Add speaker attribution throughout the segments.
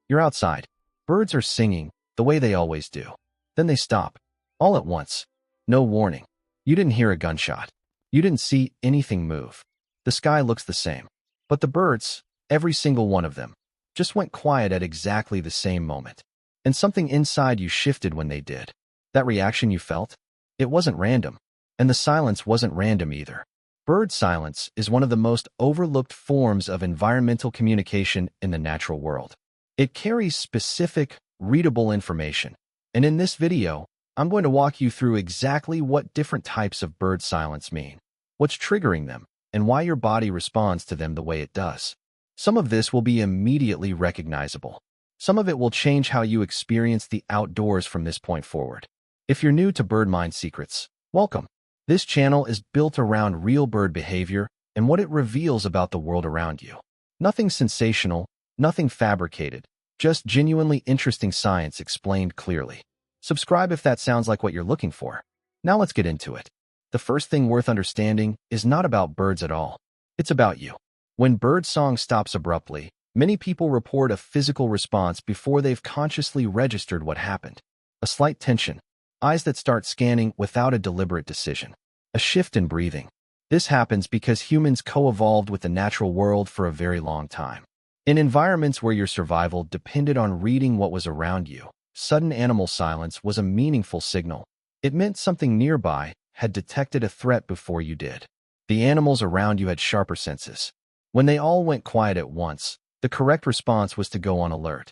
Speaker 1: You're outside. Birds are singing, the way they always do. Then they stop. All at once. No warning. You didn't hear a gunshot. You didn't see anything move. The sky looks the same. But the birds, every single one of them, just went quiet at exactly the same moment. And something inside you shifted when they did. That reaction you felt? It wasn't random. And the silence wasn't random either. Bird silence is one of the most overlooked forms of environmental communication in the natural world. It carries specific, readable information. And in this video, I'm going to walk you through exactly what different types of bird silence mean, what's triggering them, and why your body responds to them the way it does. Some of this will be immediately recognizable. Some of it will change how you experience the outdoors from this point forward. If you're new to Bird Mind Secrets, welcome. This channel is built around real bird behavior and what it reveals about the world around you. Nothing sensational, nothing fabricated, just genuinely interesting science explained clearly. Subscribe if that sounds like what you're looking for. Now let's get into it. The first thing worth understanding is not about birds at all. It's about you. When bird song stops abruptly, many people report a physical response before they've consciously registered what happened. A slight tension, eyes that start scanning without a deliberate decision, a shift in breathing. This happens because humans co-evolved with the natural world for a very long time. In environments where your survival depended on reading what was around you, sudden animal silence was a meaningful signal. It meant something nearby had detected a threat before you did. The animals around you had sharper senses. When they all went quiet at once, the correct response was to go on alert.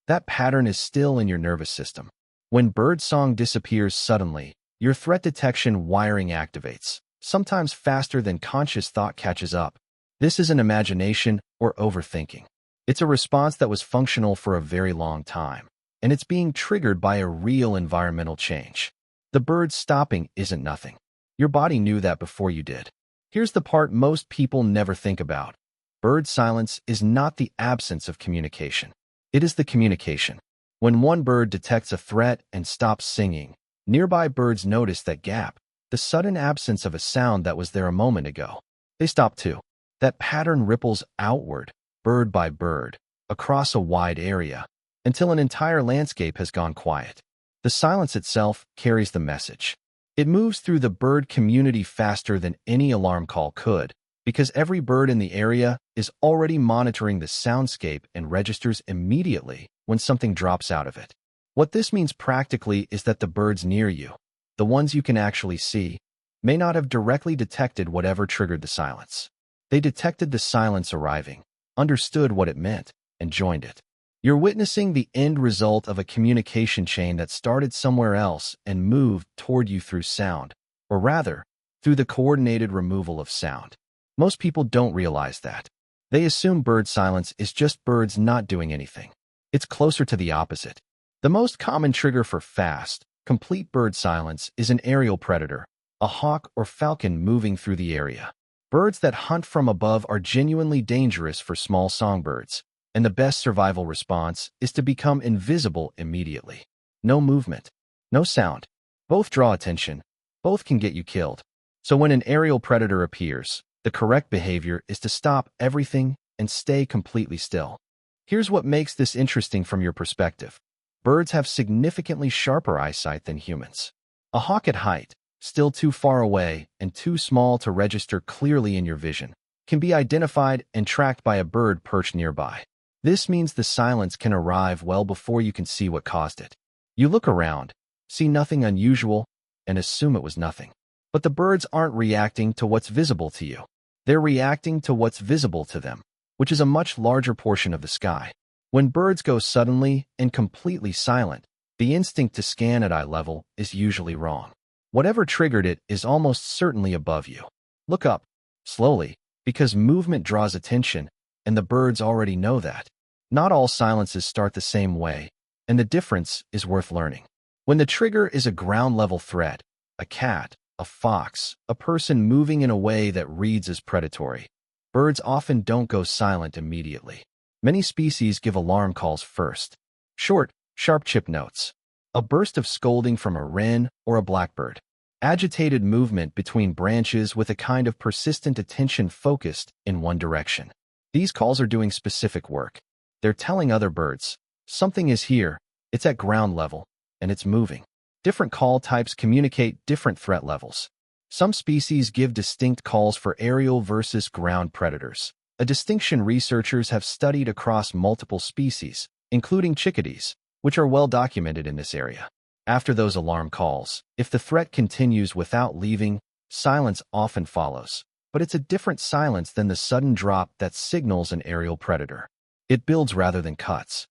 Speaker 1: That pattern is still in your nervous system. When bird song disappears suddenly, your threat detection wiring activates, sometimes faster than conscious thought catches up. This isn't imagination or overthinking. It's a response that was functional for a very long time, and it's being triggered by a real environmental change. The bird stopping isn't nothing. Your body knew that before you did. Here's the part most people never think about. Bird silence is not the absence of communication. It is the communication. When one bird detects a threat and stops singing, nearby birds notice that gap, the sudden absence of a sound that was there a moment ago. They stop too. That pattern ripples outward, bird by bird, across a wide area, until an entire landscape has gone quiet. The silence itself carries the message. It moves through the bird community faster than any alarm call could, because every bird in the area is already monitoring the soundscape and registers immediately when something drops out of it. What this means practically is that the birds near you, the ones you can actually see, may not have directly detected whatever triggered the silence. They detected the silence arriving, understood what it meant, and joined it. You're witnessing the end result of a communication chain that started somewhere else and moved toward you through sound, or rather, through the coordinated removal of sound. Most people don't realize that. They assume bird silence is just birds not doing anything. It's closer to the opposite. The most common trigger for fast, complete bird silence is an aerial predator, a hawk or falcon moving through the area. Birds that hunt from above are genuinely dangerous for small songbirds, and the best survival response is to become invisible immediately. No movement, no sound. Both draw attention. Both can get you killed. So when an aerial predator appears, the correct behavior is to stop everything and stay completely still. Here's what makes this interesting from your perspective. Birds have significantly sharper eyesight than humans. A hawk at height, still too far away and too small to register clearly in your vision, can be identified and tracked by a bird perched nearby. This means the silence can arrive well before you can see what caused it. You look around, see nothing unusual, and assume it was nothing. But the birds aren't reacting to what's visible to you. They're reacting to what's visible to them, which is a much larger portion of the sky. When birds go suddenly and completely silent, the instinct to scan at eye level is usually wrong. Whatever triggered it is almost certainly above you. Look up, slowly, because movement draws attention, and the birds already know that. Not all silences start the same way, and the difference is worth learning. When the trigger is a ground-level threat, a cat, a fox, a person moving in a way that reads as predatory, birds often don't go silent immediately. Many species give alarm calls first. Short, sharp chip notes. A burst of scolding from a wren or a blackbird. Agitated movement between branches with a kind of persistent attention focused in one direction. These calls are doing specific work. They're telling other birds, Something is here, it's at ground level, and it's moving. Different call types communicate different threat levels. Some species give distinct calls for aerial versus ground predators, a distinction researchers have studied across multiple species, including chickadees, which are well documented in this area. After those alarm calls, if the threat continues without leaving, silence often follows. But it's a different silence than the sudden drop that signals an aerial predator. It builds rather than cuts.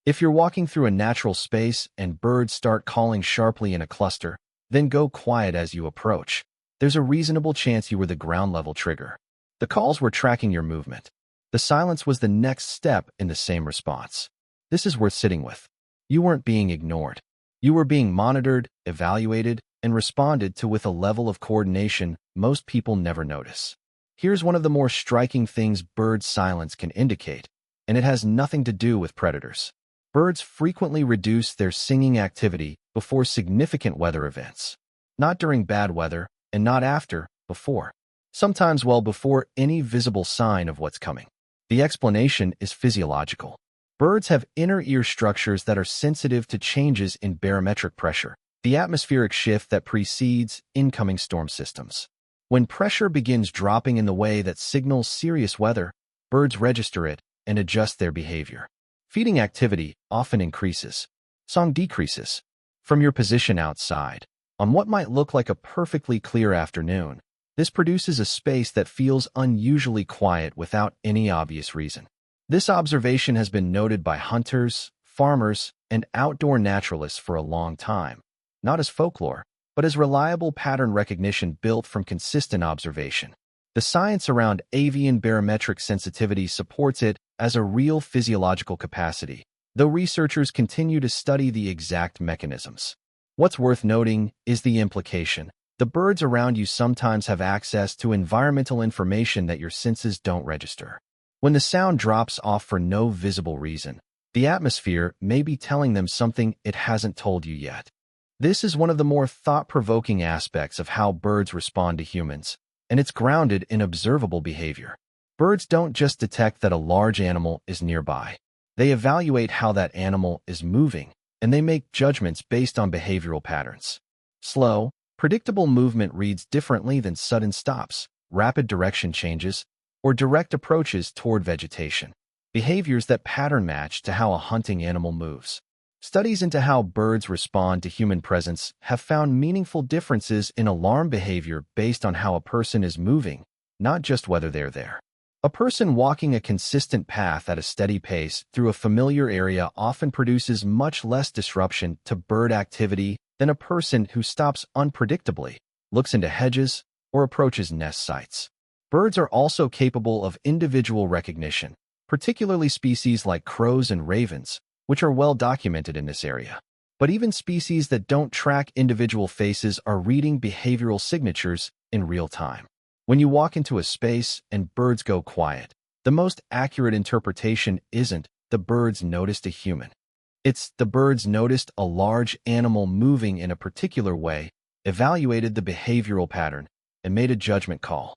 Speaker 1: If you're walking through a natural space and birds start calling sharply in a cluster, then go quiet as you approach. There's a reasonable chance you were the ground-level trigger. The calls were tracking your movement. The silence was the next step in the same response. This is worth sitting with. You weren't being ignored. You were being monitored, evaluated, and responded to with a level of coordination most people never notice. Here's one of the more striking things bird silence can indicate, and it has nothing to do with predators. Birds frequently reduce their singing activity before significant weather events. Not during bad weather, and not after, before. Sometimes well before any visible sign of what's coming. The explanation is physiological. Birds have inner ear structures that are sensitive to changes in barometric pressure, the atmospheric shift that precedes incoming storm systems. When pressure begins dropping in the way that signals serious weather, birds register it and adjust their behavior. Feeding activity often increases. Song decreases. From your position outside, on what might look like a perfectly clear afternoon, this produces a space that feels unusually quiet without any obvious reason. This observation has been noted by hunters, farmers, and outdoor naturalists for a long time, not as folklore, but as reliable pattern recognition built from consistent observation. The science around avian barometric sensitivity supports it as a real physiological capacity, though researchers continue to study the exact mechanisms. What's worth noting is the implication. The birds around you sometimes have access to environmental information that your senses don't register. When the sound drops off for no visible reason, the atmosphere may be telling them something it hasn't told you yet. This is one of the more thought-provoking aspects of how birds respond to humans, and it's grounded in observable behavior. Birds don't just detect that a large animal is nearby. They evaluate how that animal is moving, and they make judgments based on behavioral patterns. Slow, predictable movement reads differently than sudden stops, rapid direction changes, or direct approaches toward vegetation. Behaviors that pattern match to how a hunting animal moves. Studies into how birds respond to human presence have found meaningful differences in alarm behavior based on how a person is moving, not just whether they're there. A person walking a consistent path at a steady pace through a familiar area often produces much less disruption to bird activity than a person who stops unpredictably, looks into hedges, or approaches nest sites. Birds are also capable of individual recognition, particularly species like crows and ravens, which are well documented in this area. But even species that don't track individual faces are reading behavioral signatures in real time. When you walk into a space and birds go quiet, the most accurate interpretation isn't the birds noticed a human. It's the birds noticed a large animal moving in a particular way, evaluated the behavioral pattern, and made a judgment call.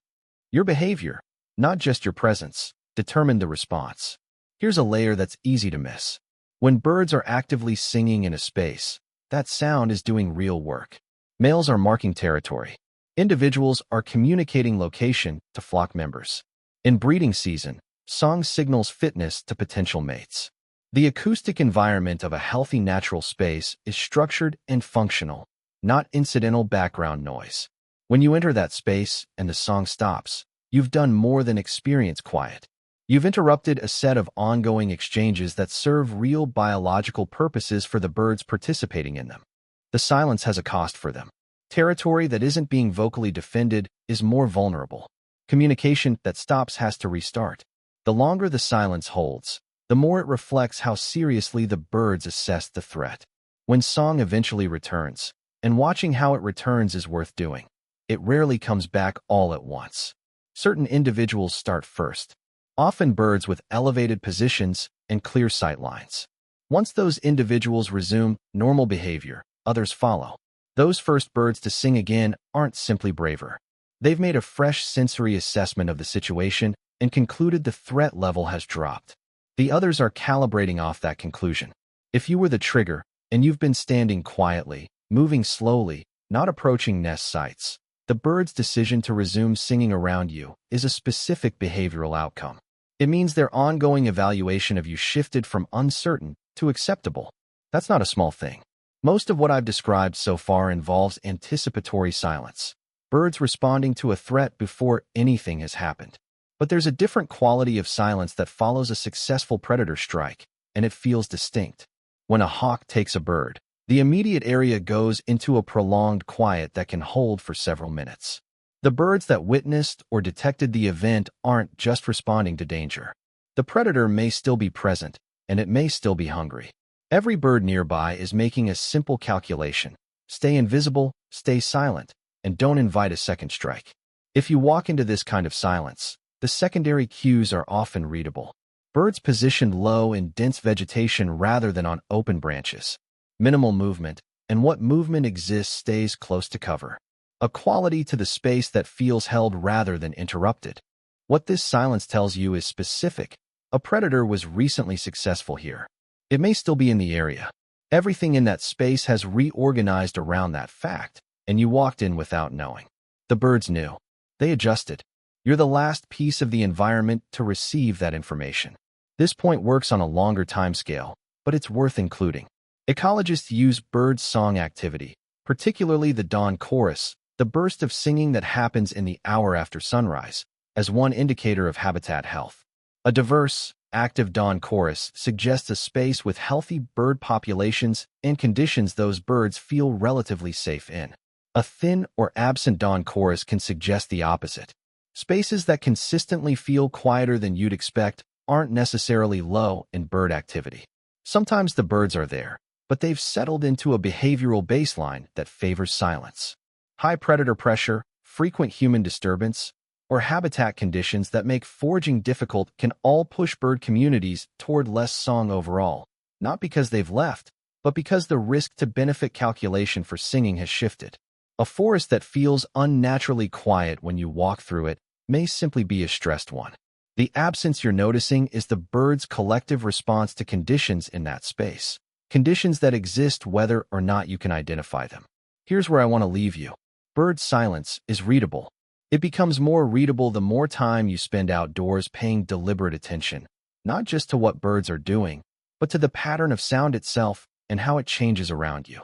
Speaker 1: Your behavior, not just your presence, determined the response. Here's a layer that's easy to miss. When birds are actively singing in a space, that sound is doing real work. Males are marking territory. Individuals are communicating location to flock members. In breeding season, song signals fitness to potential mates. The acoustic environment of a healthy natural space is structured and functional, not incidental background noise. When you enter that space and the song stops, you've done more than experience quiet. You've interrupted a set of ongoing exchanges that serve real biological purposes for the birds participating in them. The silence has a cost for them. Territory that isn't being vocally defended is more vulnerable. Communication that stops has to restart. The longer the silence holds, the more it reflects how seriously the birds assess the threat. When song eventually returns, and watching how it returns is worth doing, it rarely comes back all at once. Certain individuals start first, often birds with elevated positions and clear sight lines. Once those individuals resume normal behavior, others follow. Those first birds to sing again aren't simply braver. They've made a fresh sensory assessment of the situation and concluded the threat level has dropped. The others are calibrating off that conclusion. If you were the trigger, and you've been standing quietly, moving slowly, not approaching nest sites, the bird's decision to resume singing around you is a specific behavioral outcome. It means their ongoing evaluation of you shifted from uncertain to acceptable. That's not a small thing. Most of what I've described so far involves anticipatory silence, birds responding to a threat before anything has happened. But there's a different quality of silence that follows a successful predator strike, and it feels distinct. When a hawk takes a bird, the immediate area goes into a prolonged quiet that can hold for several minutes. The birds that witnessed or detected the event aren't just responding to danger. The predator may still be present, and it may still be hungry. Every bird nearby is making a simple calculation. Stay invisible, stay silent, and don't invite a second strike. If you walk into this kind of silence, the secondary cues are often readable. Birds positioned low in dense vegetation rather than on open branches. Minimal movement, and what movement exists stays close to cover. A quality to the space that feels held rather than interrupted. What this silence tells you is specific. A predator was recently successful here. It may still be in the area. Everything in that space has reorganized around that fact, and you walked in without knowing. The birds knew. They adjusted. You're the last piece of the environment to receive that information. This point works on a longer timescale, but it's worth including. Ecologists use bird song activity, particularly the dawn chorus, the burst of singing that happens in the hour after sunrise, as one indicator of habitat health. A diverse, active dawn chorus suggests a space with healthy bird populations and conditions those birds feel relatively safe in. A thin or absent dawn chorus can suggest the opposite. Spaces that consistently feel quieter than you'd expect aren't necessarily low in bird activity. Sometimes the birds are there, but they've settled into a behavioral baseline that favors silence. High predator pressure, frequent human disturbance, or habitat conditions that make foraging difficult can all push bird communities toward less song overall, not because they've left, but because the risk-to-benefit calculation for singing has shifted. A forest that feels unnaturally quiet when you walk through it may simply be a stressed one. The absence you're noticing is the bird's collective response to conditions in that space, conditions that exist whether or not you can identify them. Here's where I want to leave you. Bird silence is readable. It becomes more readable the more time you spend outdoors paying deliberate attention, not just to what birds are doing, but to the pattern of sound itself and how it changes around you.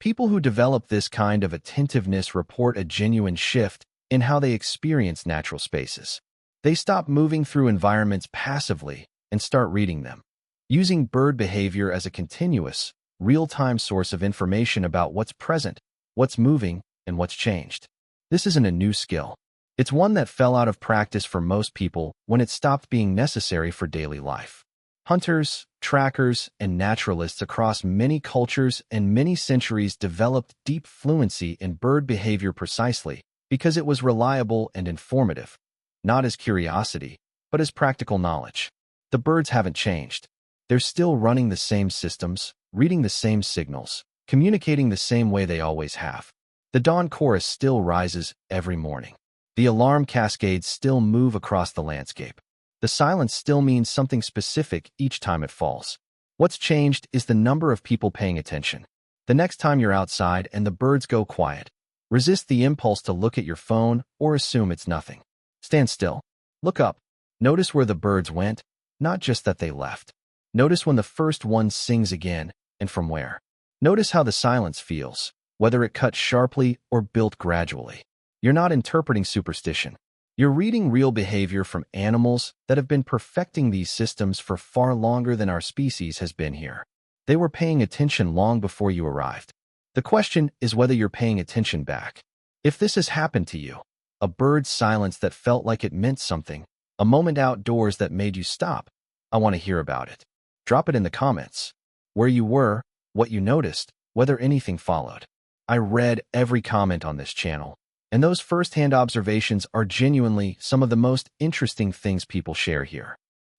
Speaker 1: People who develop this kind of attentiveness report a genuine shift in how they experience natural spaces. They stop moving through environments passively and start reading them, using bird behavior as a continuous, real-time source of information about what's present, what's moving, and what's changed. This isn't a new skill. It's one that fell out of practice for most people when it stopped being necessary for daily life. Hunters, trackers, and naturalists across many cultures and many centuries developed deep fluency in bird behavior precisely because it was reliable and informative, not as curiosity, but as practical knowledge. The birds haven't changed. They're still running the same systems, reading the same signals, communicating the same way they always have. The dawn chorus still rises every morning. The alarm cascades still move across the landscape. The silence still means something specific each time it falls. What's changed is the number of people paying attention. The next time you're outside and the birds go quiet, resist the impulse to look at your phone or assume it's nothing. Stand still. Look up. Notice where the birds went, not just that they left. Notice when the first one sings again and from where. Notice how the silence feels, whether it cuts sharply or built gradually. You're not interpreting superstition. You're reading real behavior from animals that have been perfecting these systems for far longer than our species has been here. They were paying attention long before you arrived. The question is whether you're paying attention back. If this has happened to you, a bird's silence that felt like it meant something, a moment outdoors that made you stop, I want to hear about it. Drop it in the comments. Where you were, what you noticed, whether anything followed. I read every comment on this channel, and those first-hand observations are genuinely some of the most interesting things people share here.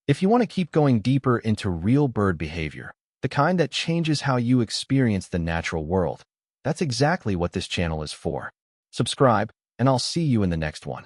Speaker 1: If you want to keep going deeper into real bird behavior, the kind that changes how you experience the natural world, that's exactly what this channel is for. Subscribe, and I'll see you in the next one.